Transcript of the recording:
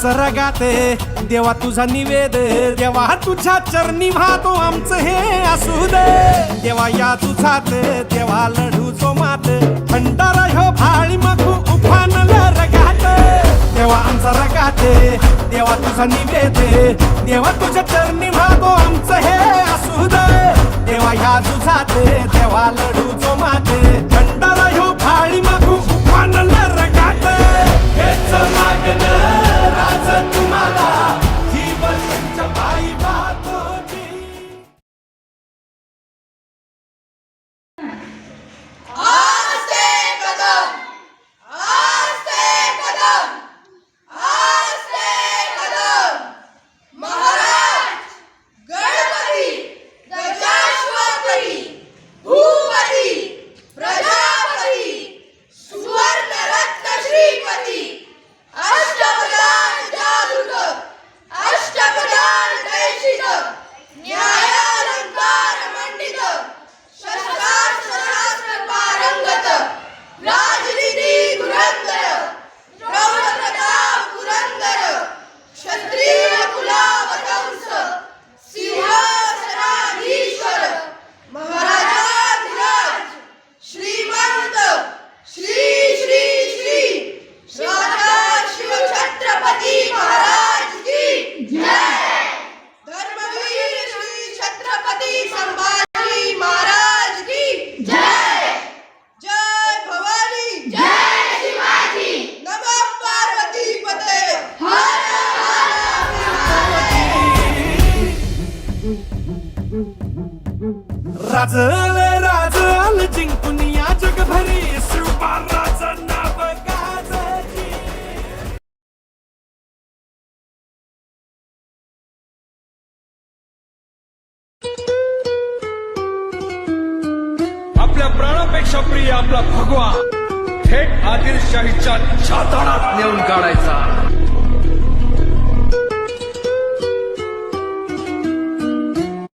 रगाते देवा तुझा निवेद, देवा तुझ्या चरणी वाहतो आमचं हे असू दे। देवा या तुझात देवा लढू जो मात, भंडारा ह्यो भाळी मखू उफानलं रगात। देवा आमचा रगाते देवा तुझा निवेद, देवा तुझ्या चरणी वाहतो आमचं हे असू दे। देवा या तुझात देवा लढू जो मात, भंडारा ह्यो भाळी मखू उफानलं रगात। हेच मागणं राज तुम्हाला जीवनच्या पायी वाहतो राजल जिंकून या जगभरी शिवबाराचं नाव गाजली। आपल्या प्राणापेक्षा प्रिय आपला भगवा थेट आदिलशाहीच्या छाताडात नेऊन काढायचा।